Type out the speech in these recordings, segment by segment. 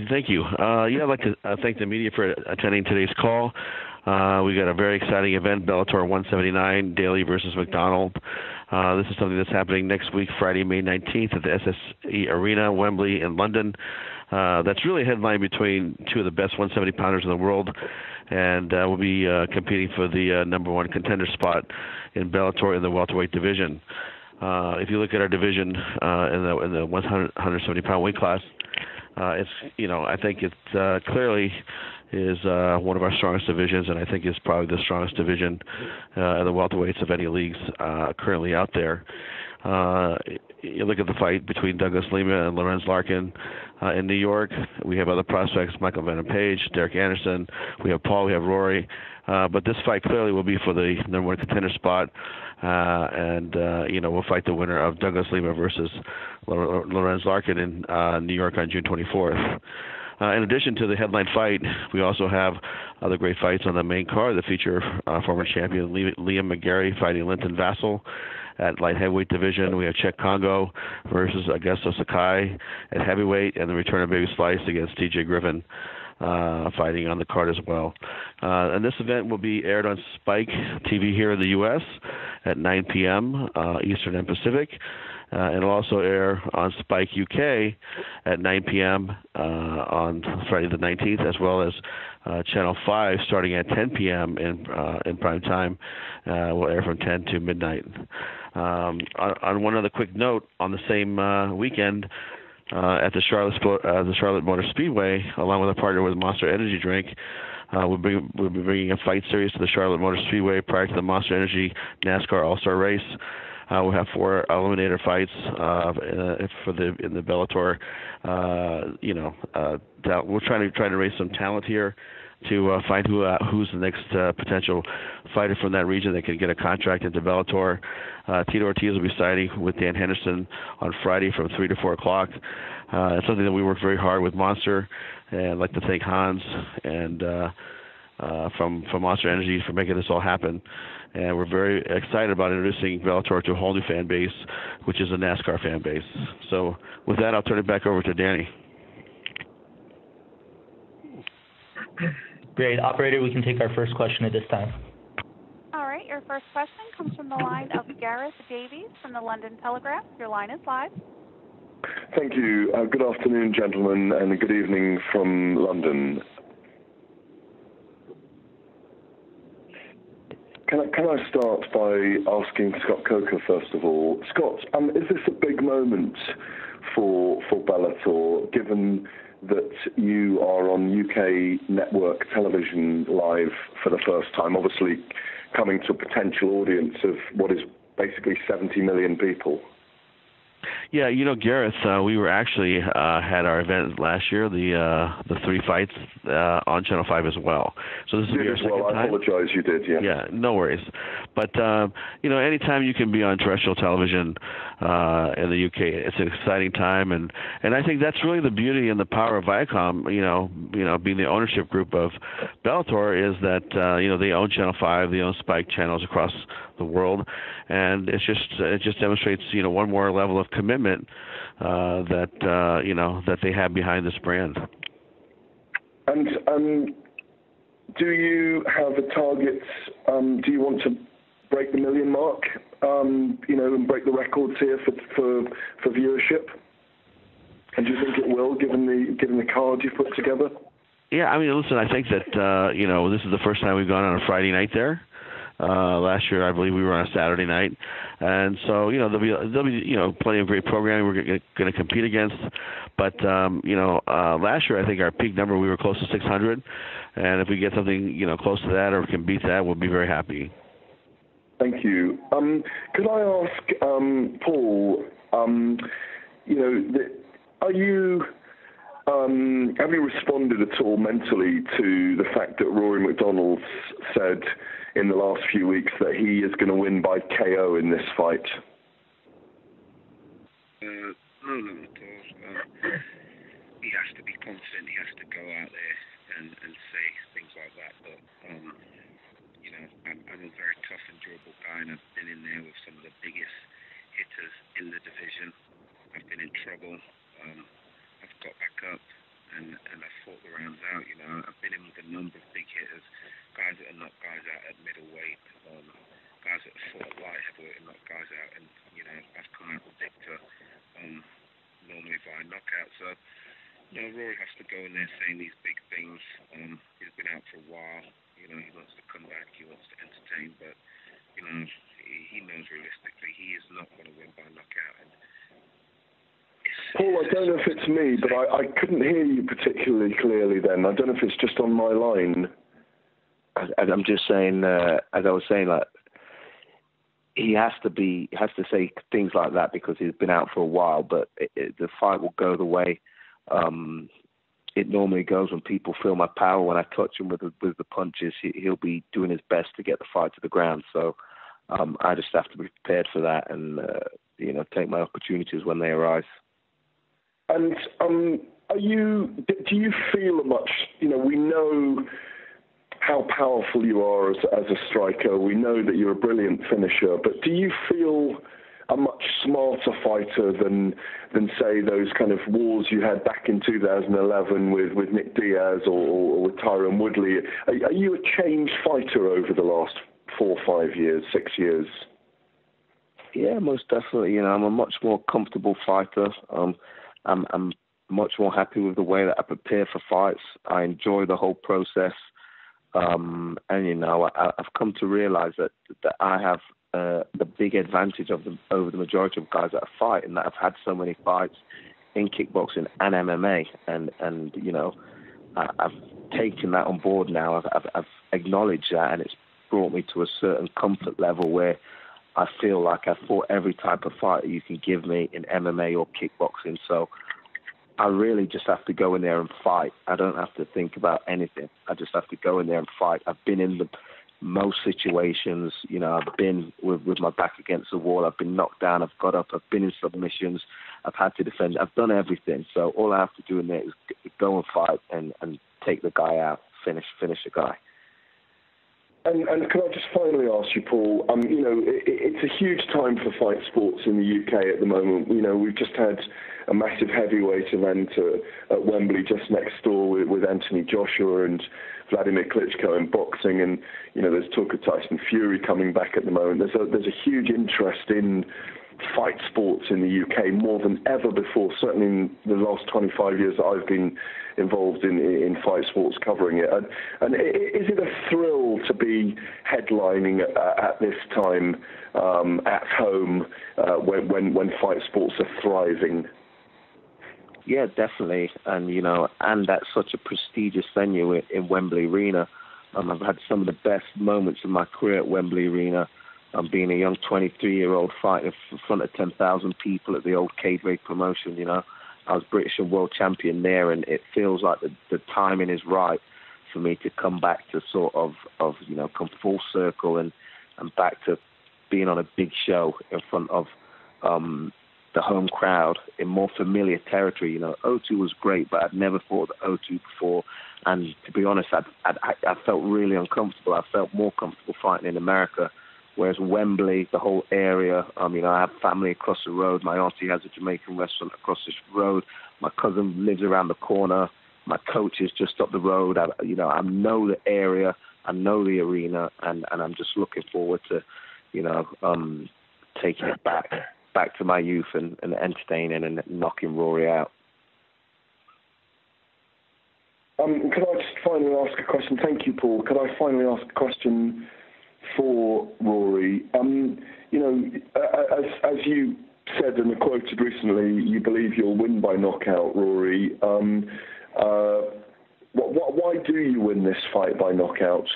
Thank you. I'd like to thank the media for attending today's call. We got a very exciting event, Bellator 179, Daley versus MacDonald. This is something that's happening next week, Friday, May 19th at the SSE Arena, Wembley in London. That's really a headline between two of the best 170-pounders in the world, and we'll be competing for the number one contender spot in Bellator in the welterweight division. If you look at our division in the 170-pound weight class, I think it clearly is one of our strongest divisions, and I think it's probably the strongest division in the welterweights of any leagues currently out there. You look at the fight between Douglas Lima and Lorenz Larkin in New York. We have other prospects, Michael Venom Page, Derek Anderson. We have Paul, we have Rory. But this fight clearly will be for the number one contender spot. We'll fight the winner of Douglas Lima versus Lorenz Larkin in New York on June 24th. In addition to the headline fight, we also have other great fights on the main card that feature former champion Liam McGarry fighting Linton Vassell at light heavyweight division. We have Czech Congo versus Augusto Sakai at heavyweight, and the return of Baby Slice against TJ Griffin fighting on the card as well. And this event will be aired on Spike TV here in the U.S. at 9 p.m. Eastern and Pacific. And it'll also air on Spike UK at 9 p.m. On Friday the 19th, as well as Channel 5 starting at 10 p.m. in prime time. Will air from 10 to midnight. On one other quick note, on the same weekend, at the Charlotte Motor Speedway, along with a partner with Monster Energy Drink, we'll be bringing a fight series to the Charlotte Motor Speedway prior to the Monster Energy NASCAR All-Star Race. We'll have 4 eliminator fights in the Bellator. We're trying to raise some talent here to find who's the next potential fighter from that region that can get a contract into Bellator. Tito Ortiz will be siding with Dan Henderson on Friday from 3 to 4 o'clock. It's something that we work very hard with Monster, and I'd like to thank Hans and from Monster Energy for making this all happen. And we're very excited about introducing Bellator to a whole new fan base, which is a NASCAR fan base. So with that, I'll turn it back over to Danny. Great. Operator, we can take our first question at this time. All right. Your first question comes from the line of Gareth Davies from the London Telegraph. Your line is live. Thank you. Good afternoon, gentlemen, and good evening from London. Can I start by asking Scott Coker, first of all? Scott, is this a big moment for Bellator, given that you are on UK network television live for the first time, obviously coming to a potential audience of what is basically 70 million people? Yeah, Gareth, we were actually had our event last year, the 3 fights on Channel 5 as well. So this is your second time. I apologize, you did, yeah. Yeah, no worries. But anytime you can be on terrestrial television in the UK, it's an exciting time, and I think that's really the beauty and the power of Viacom. Being the ownership group of Bellator is that they own Channel 5, they own Spike channels across the world, and it just demonstrates one more level of commitment that they have behind this brand. And do you have a target? Do you want to break the million mark? And break the records here for viewership? And do you think it will, given the card you put together? Yeah, listen, I think that this is the first time we've gone on a Friday night there. Last year, I believe we were on a Saturday night, and so there'll be plenty of great programming we're going to compete against. But last year, I think our peak number, we were close to 600, and if we get something close to that or can beat that, we'll be very happy. Thank you. Could I ask Paul? Are you? Have you responded at all mentally to the fact that Rory MacDonald said in the last few weeks that he is going to win by KO in this fight? No, not at all. He has to be confident. He has to go out there and say things like that. But I'm a very tough and durable guy, and I've been in there with some of the biggest hitters in the division. I've been in trouble. I've got back up, and You know, I've been in with a number of big hitters, guys that have knocked guys out at middleweight, guys that have fought at light heavyweight and knocked guys out, and you know, I've come out the victor normally via knockout. So, you know, Rory has to go in there saying these big things. He's been out for a while. You know, he wants to come back. He wants to entertain, but you know, he knows realistically he is not going to win by knockout. And Paul, I don't know if it's me, but I couldn't hear you particularly clearly then. I don't know if it's just on my line. I'm just saying, as I was saying, like, he has to say things like that because he's been out for a while, but the fight will go the way it normally goes when people feel my power. When I touch him with the punches, he'll be doing his best to get the fight to the ground. So I just have to be prepared for that and, you know, take my opportunities when they arise. And do you feel much, you know, we know how powerful you are as a striker. We know that you're a brilliant finisher, but do you feel a much smarter fighter than say those kind of wars you had back in 2011 with Nick Diaz or with Tyron Woodley? Are you a changed fighter over the last 4, 5 years, 6 years? Yeah, most definitely. You know, I'm a much more comfortable fighter. I'm much more happy with the way that I prepare for fights. I enjoy the whole process. And, you know, I've come to realize that I have the big advantage over the majority of guys that I fight, and that I've had so many fights in kickboxing and MMA. And you know, I've taken that on board now. I've acknowledged that, and it's brought me to a certain comfort level where I feel like I've fought every type of fight you can give me in MMA or kickboxing. So I really just have to go in there and fight. I don't have to think about anything. I just have to go in there and fight. I've been in the most situations. You know, I've been with my back against the wall. I've been knocked down. I've got up. I've been in submissions. I've had to defend. I've done everything. So all I have to do in there is go and fight and take the guy out, finish the guy. And can I just finally ask you, Paul, you know, it's a huge time for fight sports in the UK at the moment. You know, we've just had a massive heavyweight event at Wembley just next door with Anthony Joshua and Vladimir Klitschko in boxing, and, you know, there's talk of Tyson Fury coming back at the moment. There's a huge interest in fight sports in the UK more than ever before, certainly in the last 25 years that I've been involved in fight sports covering it. And is it a thrill to be headlining at this time at home when fight sports are thriving? Yeah, definitely. And, you know, and that's such a prestigious venue in Wembley Arena. I've had some of the best moments of my career at Wembley Arena. Being a young 23-year-old fighting in front of 10,000 people at the old Cadbury promotion, you know. I was British and world champion there, and it feels like the timing is right for me to come back to sort of you know, come full circle and back to being on a big show in front of the home crowd in more familiar territory. You know, O2 was great, but I'd never fought at O2 before. And to be honest, I felt really uncomfortable. I felt more comfortable fighting in America. Whereas Wembley, the whole area, you know, I have family across the road. My auntie has a Jamaican restaurant across the road. My cousin lives around the corner. My coach is just up the road. I know the area. I know the arena, and I'm just looking forward to, you know, taking it back to my youth and entertaining and knocking Rory out. Can I just finally ask a question? Thank you, Paul. Could I finally ask a question for Rory? You know, as you said and quoted recently, you believe you'll win by knockout, Rory. Why do you win this fight by knockout?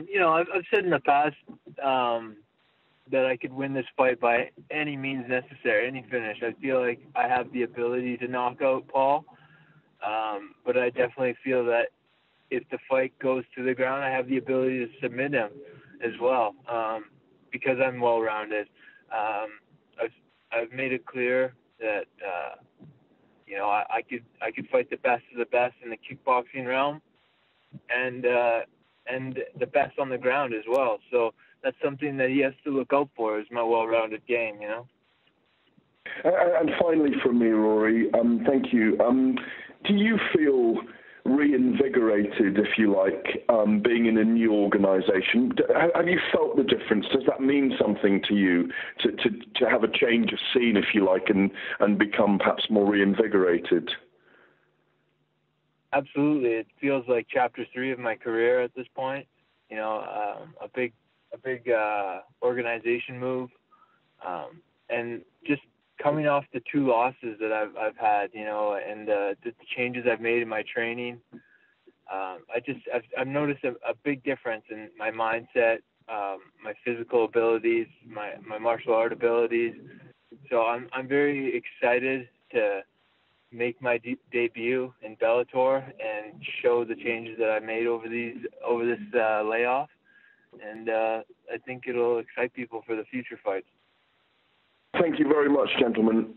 You know, I've said in the past that I could win this fight by any means necessary, any finish. I feel like I have the ability to knock out Paul, but I definitely feel that if the fight goes to the ground, I have the ability to submit him as well, because I'm well-rounded. I've made it clear that you know, I could fight the best of the best in the kickboxing realm, and the best on the ground as well. So that's something that he has to look out for, is my well-rounded game, you know. And finally from me, Rory, thank you. Do you feel reinvigorated, if you like, being in a new organisation? Have you felt the difference? Does that mean something to you to have a change of scene, if you like, and become perhaps more reinvigorated? Absolutely. It feels like chapter 3 of my career at this point. You know, a big organization move, and just coming off the 2 losses that I've had, you know, and the changes I've made in my training. I've noticed a big difference in my mindset, my physical abilities, my martial art abilities. So I'm very excited to make my debut in Bellator and show the changes that I made over this layoff. And I think it'll excite people for the future fights. Thank you very much, gentlemen.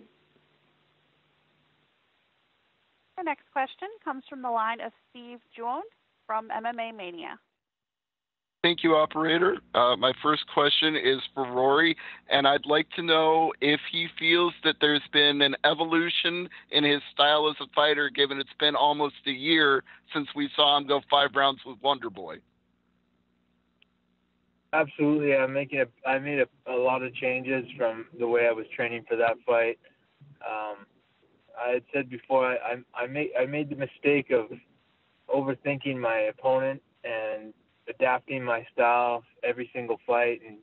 Our next question comes from the line of Steve Jones from MMA Mania. Thank you, operator. My first question is for Rory, and I'd like to know if he feels that there's been an evolution in his style as a fighter, given it's been almost a year since we saw him go 5 rounds with Wonder Boy. Absolutely. I made a lot of changes from the way I was training for that fight. I had said before, I made the mistake of overthinking my opponent and adapting my style every single fight and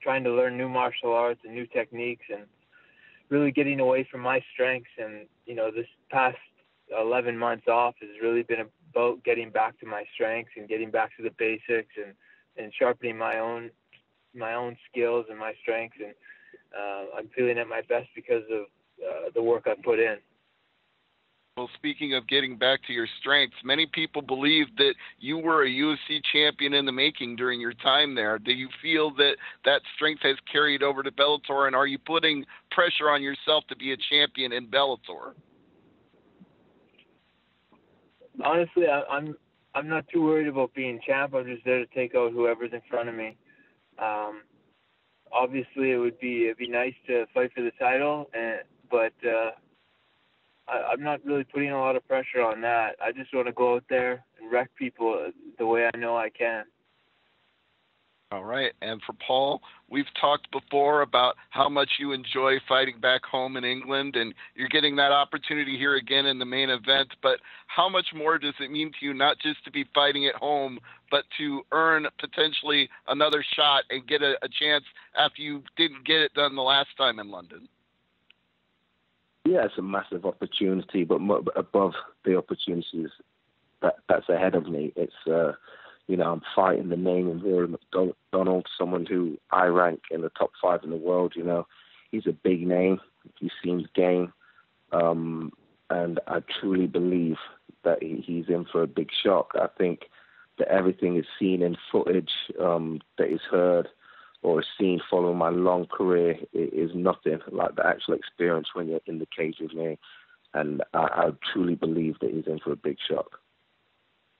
trying to learn new martial arts and new techniques and really getting away from my strengths. And, you know, this past 11 months off has really been about getting back to my strengths and getting back to the basics and sharpening my own skills and my strengths. And I'm feeling at my best because of the work I've put in. Well, speaking of getting back to your strengths, many people believe that you were a UFC champion in the making during your time there. Do you feel that that strength has carried over to Bellator, and are you putting pressure on yourself to be a champion in Bellator? Honestly, I'm not too worried about being champ. I'm just there to take out whoever's in front of me. Obviously, it'd be nice to fight for the title, but I'm not really putting a lot of pressure on that. I just want to go out there and wreck people the way I know I can. All right. And for Paul, we've talked before about how much you enjoy fighting back home in England, and you're getting that opportunity here again in the main event. But how much more does it mean to you not just to be fighting at home, but to earn potentially another shot and get a chance after you didn't get it done the last time in London? Yeah, it's a massive opportunity, but above the opportunities that's ahead of me, it's I'm fighting the name of Rory MacDonald, someone who I rank in the top 5 in the world. You know, he's a big name. He seems game, and I truly believe that he's in for a big shock. I think that everything is seen in footage that is heard or is seen following my long career is nothing like the actual experience when you're in the cage with me. And I truly believe that he's in for a big shock.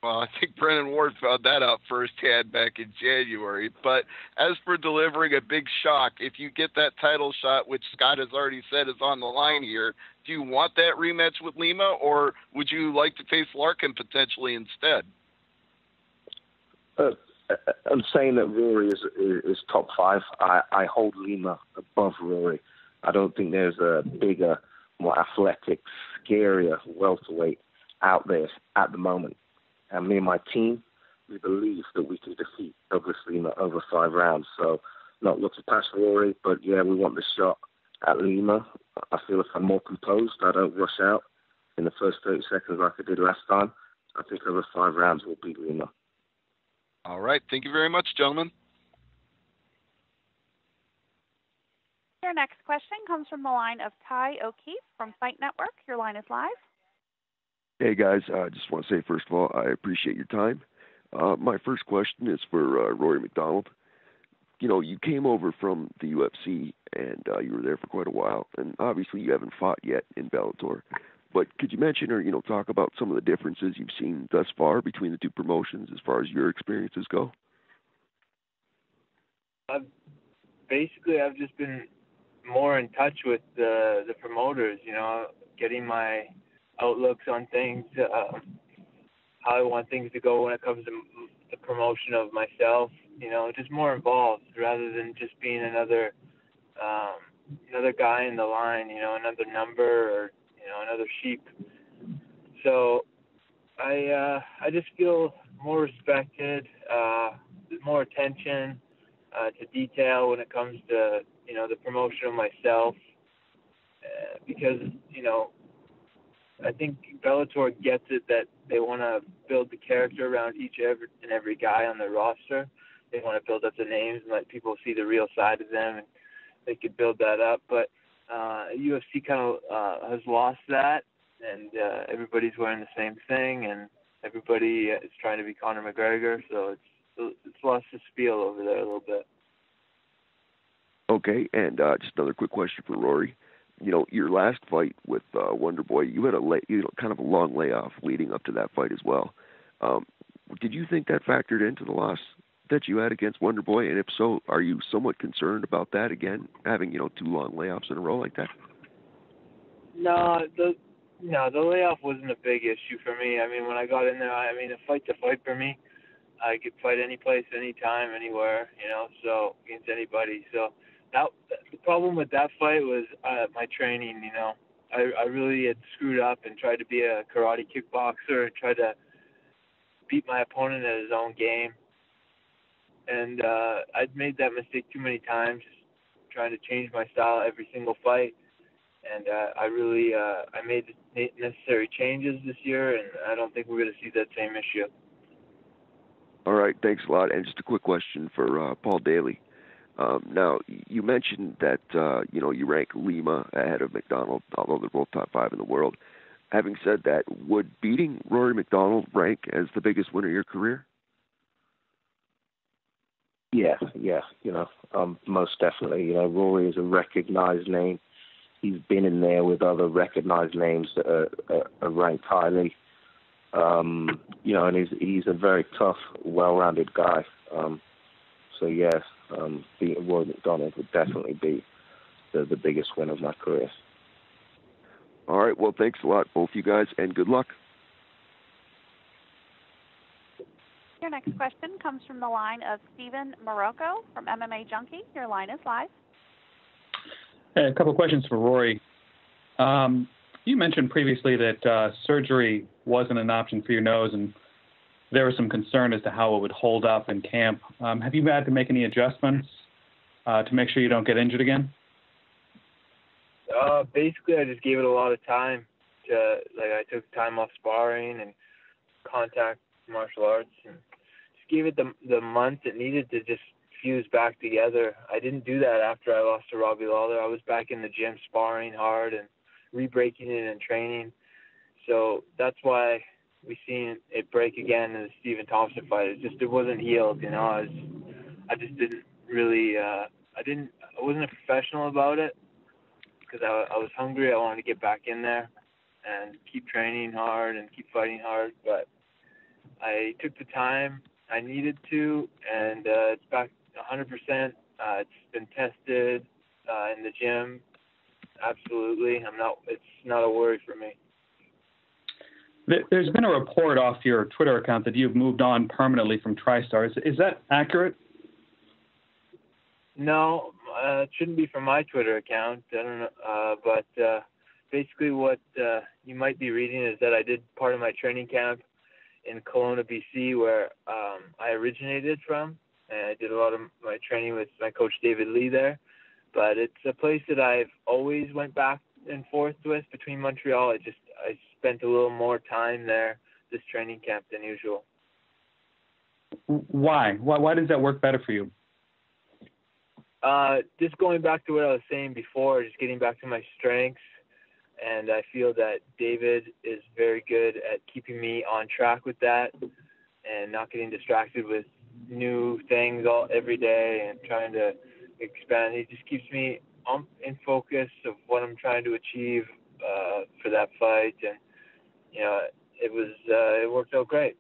Well, I think Brennan Ward found that out firsthand back in January. But as for delivering a big shock, if you get that title shot, which Scott has already said is on the line here, do you want that rematch with Lima, or would you like to face Larkin potentially instead? I'm saying that Rory is top 5. I hold Lima above Rory. I don't think there's a bigger, more athletic, scarier welterweight out there at the moment. And me and my team, we believe that we can defeat Douglas Lima over 5 rounds. So not looking past Rory, but yeah, we want the shot at Lima. I feel if I'm more composed, I don't rush out in the first 30 seconds like I did last time. I think over 5 rounds we'll beat Lima. All right. Thank you very much, gentlemen. Your next question comes from the line of Ty O'Keefe from Fight Network. Your line is live. Hey, guys. I just want to say, first of all, I appreciate your time. My first question is for Rory MacDonald. You know, you came over from the UFC, and you were there for quite a while, and obviously you haven't fought yet in Bellator. But could you mention or, talk about some of the differences you've seen thus far between the two promotions as far as your experiences go? I've just been more in touch with the promoters, getting my outlooks on things, how I want things to go when it comes to the promotion of myself, just more involved rather than just being another guy in the line, another number or, another sheep. So I just feel more respected, more attention to detail when it comes to, the promotion of myself, because, I think Bellator gets it that they want to build the character around each and every guy on their roster. They want to build up the names and let people see the real side of them, and they could build that up. But UFC kind of has lost that, and everybody's wearing the same thing, and everybody is trying to be Conor McGregor, so it's lost its feel over there a little bit. Okay, and just another quick question for Rory. Your last fight with Wonderboy, you had kind of a long layoff leading up to that fight as well. Did you think that factored into the loss that you had against Wonderboy? And if so, are you somewhat concerned about that again, having 2 long layoffs in a row like that? No, the layoff wasn't a big issue for me. I mean, when I got in there, a fight's a fight for me. I could fight any place, anytime, anywhere, so against anybody. So the problem with that fight was my training, I really had screwed up and tried to be a karate kickboxer and tried to beat my opponent at his own game. And I'd made that mistake too many times, just trying to change my style every single fight. And I made the necessary changes this year, and I don't think we're going to see that same issue. All right, thanks a lot. And just a quick question for Paul Daley. Now, you mentioned that, you rank Lima ahead of MacDonald, although they're both top 5 in the world. Having said that, would beating Rory MacDonald rank as the biggest win of your career? Yeah, most definitely. Rory is a recognized name. He's been in there with other recognized names that are ranked highly. And he's a very tough, well-rounded guy. Beating Rory MacDonald would definitely be the biggest win of my career. All right, well, thanks a lot, both you guys, and good luck. Your next question comes from the line of Steven Morocco from MMA Junkie. Your line is live. Hey, a couple of questions for Rory. You mentioned previously that surgery wasn't an option for your nose, and there was some concern as to how it would hold up in camp. Have you had to make any adjustments to make sure you don't get injured again? Basically, I just gave it a lot of time. I took time off sparring and contact martial arts, and just gave it the month it needed to just fuse back together. I didn't do that after I lost to Robbie Lawler. I was back in the gym sparring hard and re-breaking it and training. So that's why we seen it break again in the Stephen Thompson fight. It wasn't healed, I just didn't really. I wasn't a professional about it because I was hungry. I wanted to get back in there and keep training hard and keep fighting hard. But I took the time I needed to, and it's back 100%. It's been tested in the gym. Absolutely, it's not a worry for me. There's been a report off your Twitter account that you've moved on permanently from TriStar. Is that accurate? No, it shouldn't be from my Twitter account. I don't know, but basically what you might be reading is that I did part of my training camp in Kelowna, BC, where I originated from, and I did a lot of my training with my coach David Lee there. But it's a place that I've always went back and forth with between Montreal. I spent a little more time there this training camp than usual. Why? Why does that work better for you? Just going back to what I was saying before, just getting back to my strengths. And I feel that David is very good at keeping me on track with that and not getting distracted with new things every day and trying to expand. He just keeps me in focus of what I'm trying to achieve for that fight. And, it worked out great.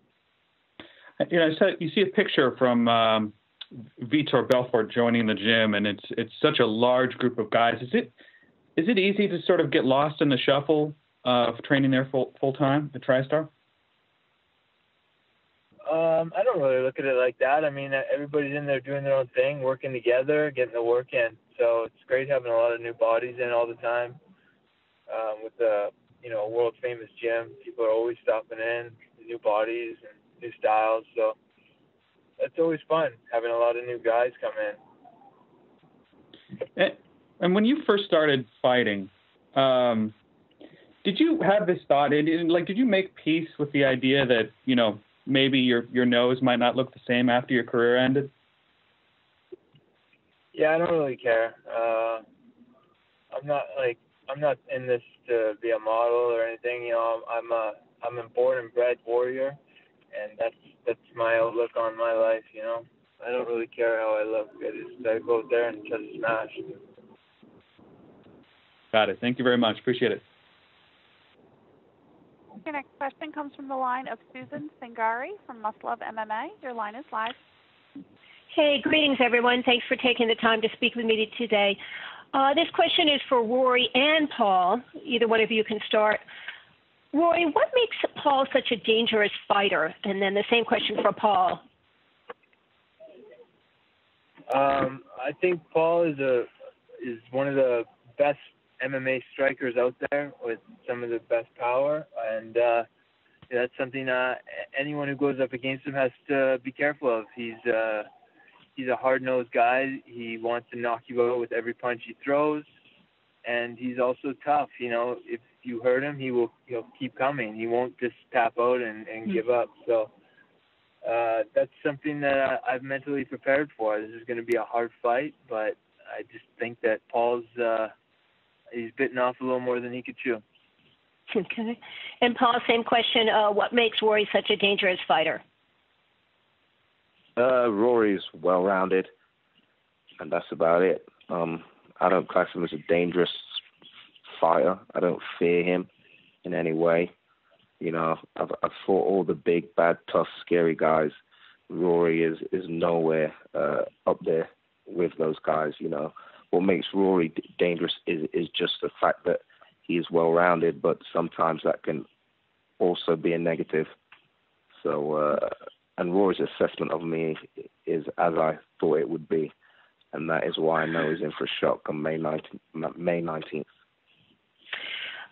So you see a picture from Vitor Belfort joining the gym, and it's such a large group of guys. Is it easy to sort of get lost in the shuffle of training there full time at TriStar? I don't really look at it like that. I mean, everybody's in there doing their own thing, working together, getting the work in. So it's great having a lot of new bodies in all the time. With the world famous gym, people are always stopping in, new bodies and new styles. So it's always fun having a lot of new guys come in. And when you first started fighting, did you have this thought? Did you make peace with the idea that maybe your nose might not look the same after your career ended? Yeah, I don't really care. I'm not in this to be a model or anything. I'm a born and bred warrior, and that's my outlook on my life. I don't really care how I look. I go out there and try to smash. Got it. Thank you very much. Appreciate it. Your next question comes from the line of Susan Singari from Must Love MMA. Your line is live. Hey, greetings, everyone. Thanks for taking the time to speak with me today. This question is for Rory and Paul. Either one of you can start. Rory, what makes Paul such a dangerous fighter? And then the same question for Paul. I think Paul is one of the best MMA strikers out there with some of the best power, and that's something anyone who goes up against him has to be careful of. He's a hard-nosed guy. He wants to knock you out with every punch he throws, and he's also tough. If you hurt him, he'll keep coming. He won't just tap out and give up. So that's something that I've mentally prepared for. This is going to be a hard fight, but I just think that Paul's he's bitten off a little more than he could chew. Okay. And Paul, same question. What makes Rory such a dangerous fighter? Rory's well-rounded, and that's about it. I don't class him as a dangerous fighter. I don't fear him in any way. I've fought all the big, bad, tough, scary guys. Rory is nowhere up there with those guys. What makes Rory dangerous is just the fact that he is well-rounded, but sometimes that can also be a negative. So, and Rory's assessment of me is as I thought it would be, and that is why I know he's in for a shock on May 19th.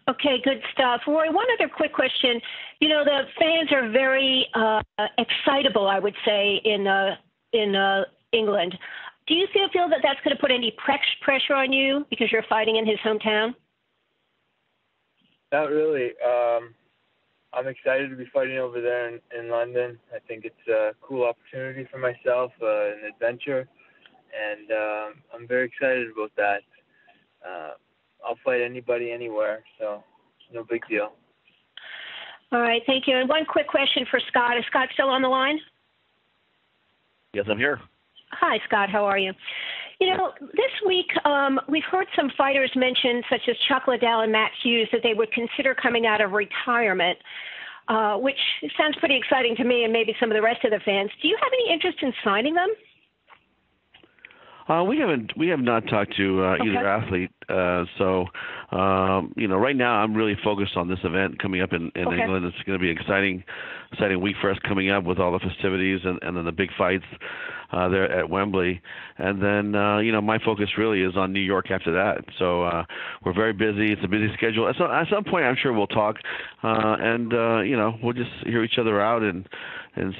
Okay, good stuff. Rory, one other quick question. The fans are very excitable, I would say, in England. Do you feel that that's going to put any pressure on you because you're fighting in his hometown? Not really. I'm excited to be fighting over there in London. I think it's a cool opportunity for myself, an adventure, and I'm very excited about that. I'll fight anybody, anywhere, so no big deal. All right, thank you. And one quick question for Scott. Is Scott still on the line? Yes, I'm here. Hi, Scott. How are you? This week we've heard some fighters mention, such as Chuck Liddell and Matt Hughes, that they would consider coming out of retirement, which sounds pretty exciting to me and maybe some of the rest of the fans. Do you have any interest in signing them? We have not talked to either athlete. So right now I'm really focused on this event coming up in England. It's going to be an exciting week for us coming up with all the festivities and then the big fights there at Wembley. And then, my focus really is on New York after that. So we're very busy. It's a busy schedule. At some point, I'm sure we'll talk and we'll just hear each other out and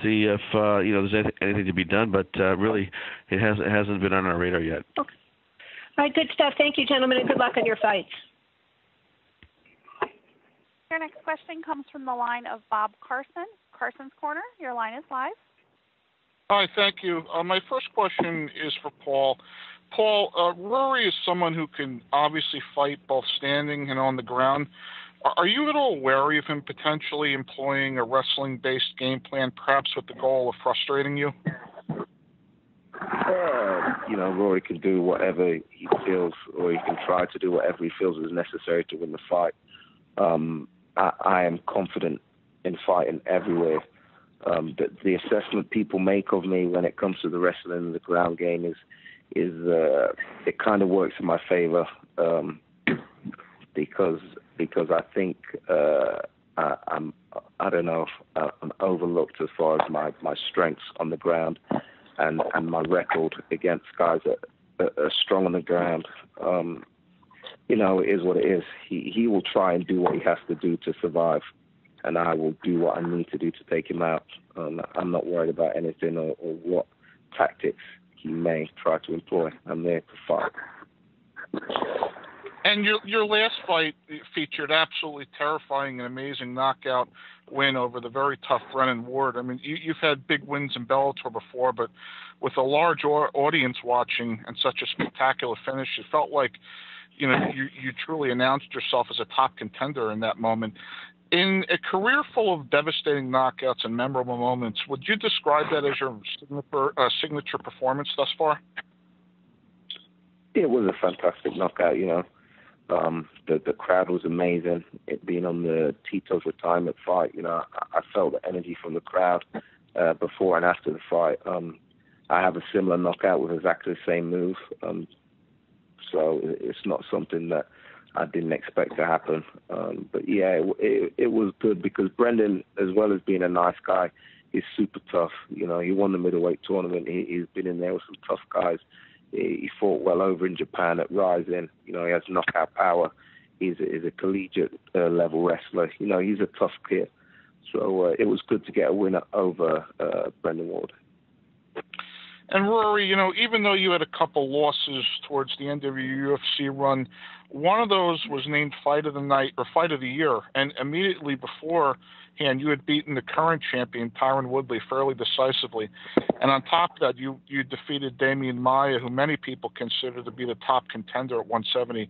see if, there's anything to be done. But really, it hasn't been on our radar yet. Okay. All right, good stuff. Thank you, gentlemen, and good luck on your fights. Your next question comes from the line of Bob Carson, Carson's Corner. Your line is live. Hi, thank you. My first question is for Paul. Paul, Rory is someone who can obviously fight both standing and on the ground. Are you at all wary of him potentially employing a wrestling-based game plan, perhaps with the goal of frustrating you? Rory can do whatever he feels, or he can try to do whatever he feels is necessary to win the fight. I am confident in fighting everywhere. The assessment people make of me when it comes to the wrestling and the ground game is it kind of works in my favor because I think I'm overlooked as far as my strengths on the ground and my record against guys that are strong on the ground. It is what it is. He will try and do what he has to do to survive, and I will do what I need to do to take him out. I'm not worried about anything or what tactics he may try to employ. I'm there to fight. And your last fight featured absolutely terrifying and amazing knockout win over the very tough Brennan Ward. I mean, you've had big wins in Bellator before, but with a large audience watching and such a spectacular finish, it felt like you truly announced yourself as a top contender in that moment. In a career full of devastating knockouts and memorable moments, would you describe that as your signature performance thus far? It was a fantastic knockout, The crowd was amazing. It being on the Tito's retirement fight, I felt the energy from the crowd before and after the fight. I have a similar knockout with exactly the same move. So it's not something that I didn't expect to happen. But yeah, it was good because Brendan, as well as being a nice guy, he's super tough. He won the middleweight tournament. He's been in there with some tough guys. He fought well over in Japan at Rising. He has knockout power. He's a collegiate level wrestler. He's a tough kid. So it was good to get a win over Brendan Ward. And Rory, even though you had a couple losses towards the end of your UFC run, one of those was named Fight of the Night or Fight of the Year. And immediately beforehand, you had beaten the current champion, Tyron Woodley, fairly decisively. And on top of that, you defeated Damian Maia, who many people consider to be the top contender at 170.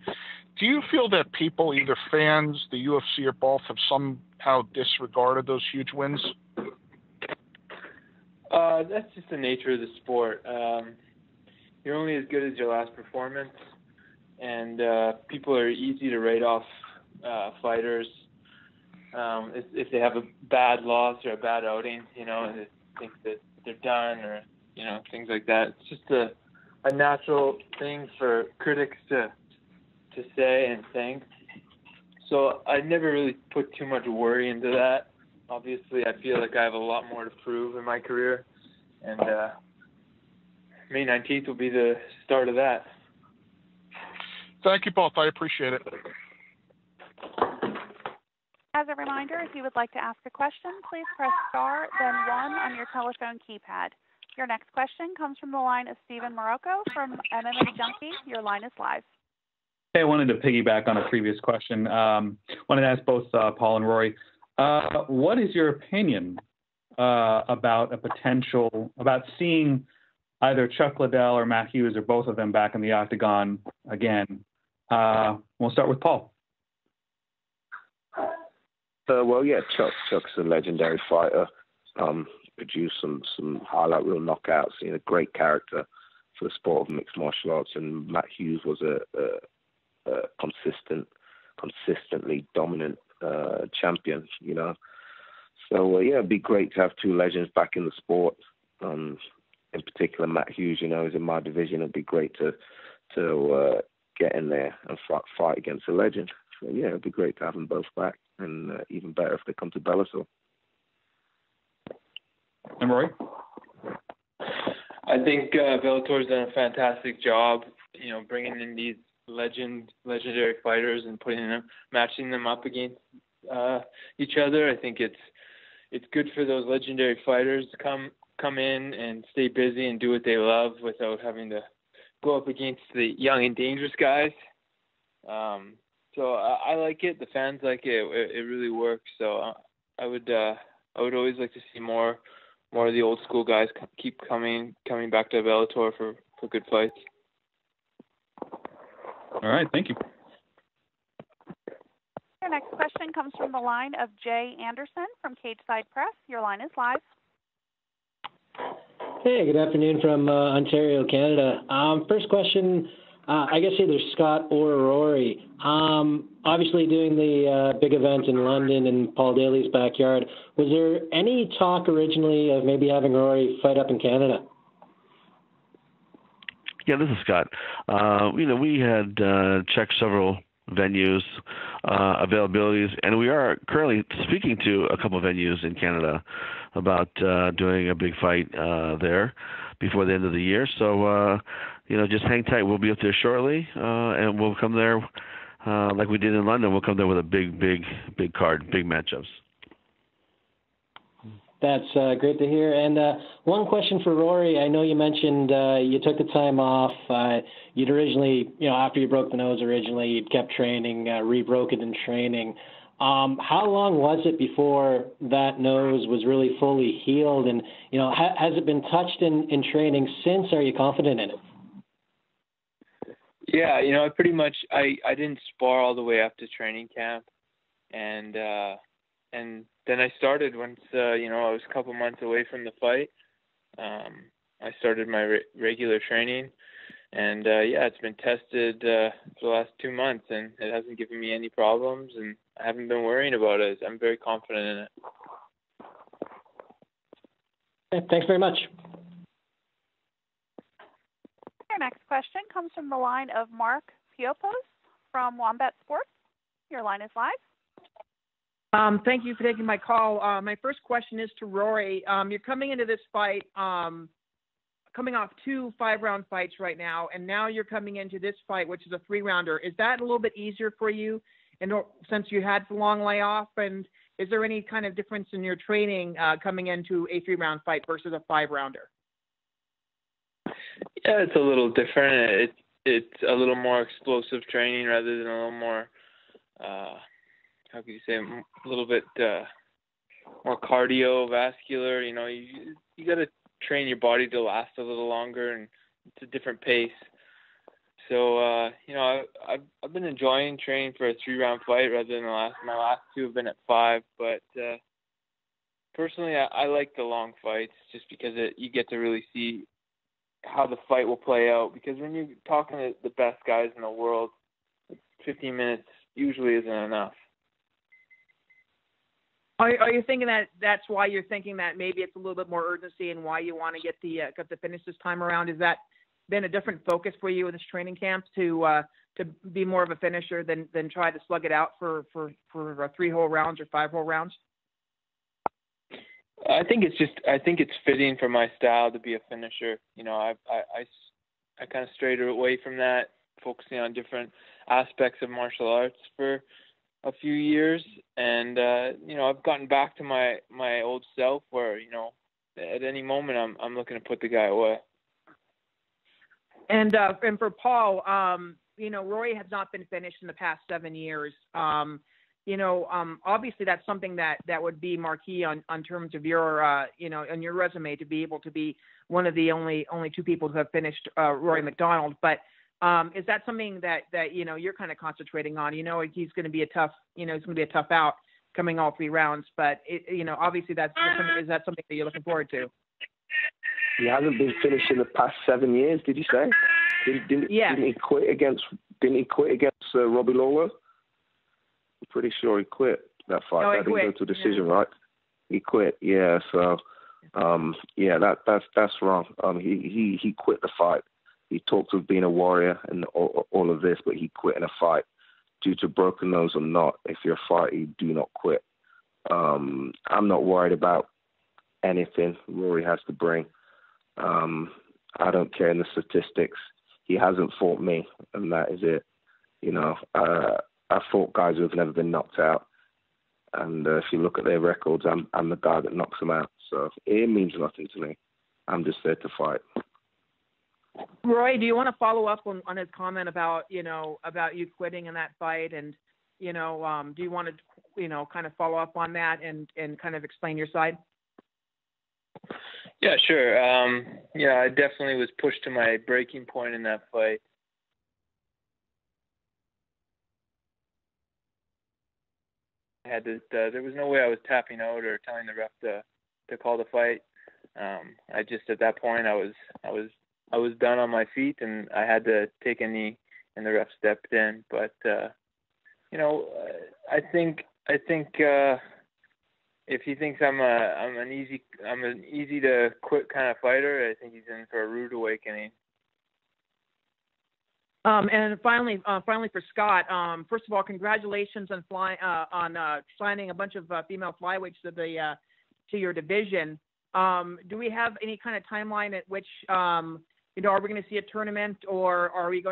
Do you feel that people, either fans, the UFC, or both, have somehow disregarded those huge wins? That's just the nature of the sport. You're only as good as your last performance, and people are easy to write off fighters if they have a bad loss or a bad outing, and they think that they're done or, things like that. It's just a natural thing for critics to say and think. So I never really put too much worry into that. Obviously, I feel like I have a lot more to prove in my career, and May 19th will be the start of that. Thank you both. I appreciate it. As a reminder, if you would like to ask a question, please press star, then 1 on your telephone keypad. Your next question comes from the line of Steven Marocco from MMA Junkie. Your line is live. Hey, I wanted to piggyback on a previous question. Wanted to ask both Paul and Rory. What is your opinion about seeing either Chuck Liddell or Matt Hughes or both of them back in the octagon again? We'll start with Paul. Chuck's a legendary fighter. Produced some highlight reel knockouts. A great character for the sport of mixed martial arts. And Matt Hughes was a consistently dominant champion, So, it'd be great to have two legends back in the sport. In particular, Matt Hughes, is in my division. It'd be great to get in there and fight against a legend. So, it'd be great to have them both back, and even better if they come to Bellator. And Rory? I think Bellator's done a fantastic job, bringing in these legendary fighters and matching them up against each other. I think it's good for those legendary fighters to come in and stay busy and do what they love without having to go up against the young and dangerous guys. So I like it. The fans like it. It really works. So I would always like to see more of the old school guys keep coming back to Bellator for good fights. All right, thank you. Your next question comes from the line of Jay Anderson from Cageside Press. Your line is live. Hey, good afternoon from Ontario, Canada. First question, I guess either Scott or Rory. Obviously doing the big event in London in Paul Daley's backyard. Was there any talk originally of maybe having Rory fight up in Canada? Yeah, this is Scott. We had checked several venues, availabilities, and we are currently speaking to a couple of venues in Canada about doing a big fight there before the end of the year. So, just hang tight. We'll be up there shortly, and we'll come there like we did in London. We'll come there with a big card, big matchups. That's great to hear. And one question for Rory. I know you mentioned you took the time off. You'd originally, after you broke the nose originally, you'd kept training, re-broke it in training. How long was it before that nose was really fully healed? And, has it been touched in training since? Are you confident in it? Yeah, I pretty much, I didn't spar all the way up to training camp. And then I started once, I was a couple months away from the fight. I started my regular training. And, it's been tested for the last 2 months, and it hasn't given me any problems, and I haven't been worrying about it. I'm very confident in it. Okay, thanks very much. Your next question comes from the line of Mark Piopos from Wombat Sports. Your line is live. Thank you for taking my call. My first question is to Rory. You're coming into this fight coming off 2 5-round fights right now, and now you're coming into this fight, which is a 3-rounder. Is that a little bit easier for you since you had the long layoff? And is there any kind of difference in your training coming into a 3-round fight versus a 5-rounder? Yeah, it's a little different. It's a little more explosive training rather than a little more, how could you say, a little bit more cardiovascular. You got to train your body to last a little longer, and it's a different pace. So, I've been enjoying training for a 3-round fight rather than my last 2 have been at 5. But personally, I like the long fights just because you get to really see how the fight will play out. Because when you're talking to the best guys in the world, 15 minutes usually isn't enough. Are you thinking that's why you're thinking that maybe it's a little bit more urgency and why you want to get the finish this time around? Is that been a different focus for you in this training camp to be more of a finisher than try to slug it out for 3-hole rounds or 5-hole rounds? I think it's fitting for my style to be a finisher. I kind of strayed away from that, focusing on different aspects of martial arts for a few years, and I've gotten back to my old self where at any moment I'm looking to put the guy away. And for Paul, Rory has not been finished in the past 7 years. Obviously that's something that would be marquee on terms of your on your resume, to be able to be one of the only 2 people who have finished Rory MacDonald. But is that something that you're kind of concentrating on? He's going to be a tough out coming all 3 rounds. But obviously is that something that you're looking forward to? He hasn't been finished in the past 7 years. Did you say? Didn't he quit against Robbie Lawler? I'm pretty sure he quit that fight. No, that didn't go to a decision, right? He quit. Yeah. So, that's wrong. He quit the fight. He talked of being a warrior and all of this, but he quit in a fight due to broken nose or not. If you're a fighter, you do not quit. I'm not worried about anything Rory has to bring. I don't care in the statistics. He hasn't fought me, and that is it. I fought guys who have never been knocked out, and if you look at their records, I'm the guy that knocks them out. So it means nothing to me. I'm just there to fight. Roy, do you want to follow up on his comment about you quitting in that fight, and do you want to kind of follow up on that and kind of explain your side? Yeah, sure. I definitely was pushed to my breaking point in that fight. There was no way I was tapping out or telling the ref to call the fight. I just, at that point, I was I was down on my feet and I had to take a knee, and the ref stepped in. But I think if he thinks I'm an easy to quit kind of fighter, I think he's in for a rude awakening. And finally for Scott, first of all, congratulations on signing a bunch of female flyweights to your division. Do we have any kind of timeline at which are we going to see a tournament, or are you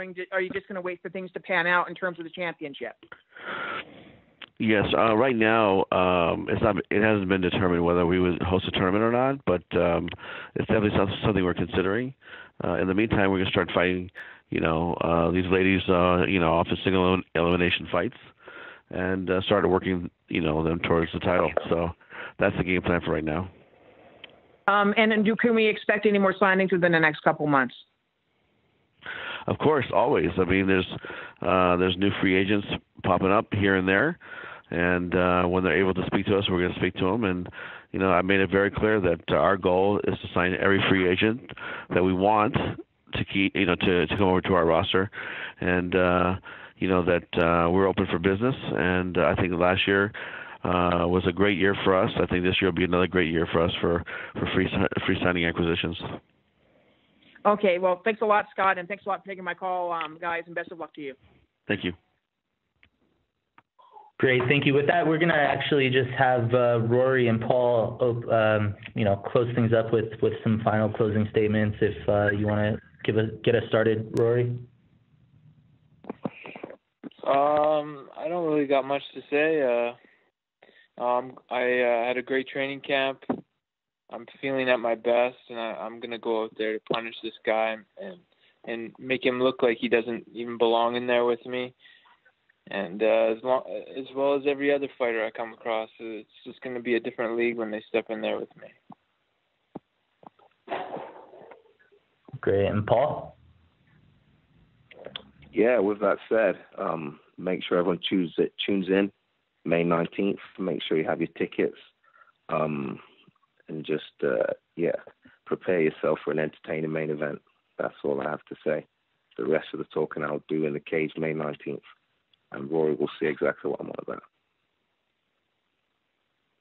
just going to wait for things to pan out in terms of the championship? Yes, right now it hasn't been determined whether we would host a tournament or not, but it's definitely something we're considering. In the meantime, we're going to start fighting, these ladies, off of single elimination fights, and start working, them towards the title. So that's the game plan for right now. And can we expect any more signings within the next couple months? Of course, always. I mean, there's new free agents popping up here and there, and when they're able to speak to us, we're going to speak to them. And I made it very clear that our goal is to sign every free agent that we want to keep, to come over to our roster, and that we're open for business. And I think last year was a great year for us. I think this year will be another great year for us for free signing acquisitions. Okay, well, thanks a lot, Scott, and thanks a lot for taking my call, guys, and best of luck to you. Thank you. Great, thank you. With that, we're going to actually just have Rory and Paul, close things up with some final closing statements. If you want to get us started, Rory. I don't really got much to say. I had a great training camp. I'm feeling at my best, and I'm going to go out there to punish this guy and make him look like he doesn't even belong in there with me. And as well as every other fighter I come across, it's just going to be a different league when they step in there with me. Great. And Paul? Yeah, with that said, make sure everyone tunes in May 19th. Make sure you have your tickets. And just, prepare yourself for an entertaining main event. That's all I have to say. The rest of the talking I'll do in the cage May 19th. And Rory will see exactly what I'm on about.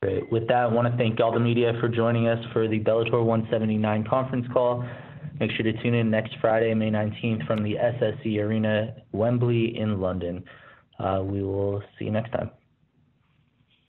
Great. With that, I want to thank all the media for joining us for the Bellator 179 conference call. Make sure to tune in next Friday, May 19th, from the SSE Arena, Wembley in London. We will see you next time.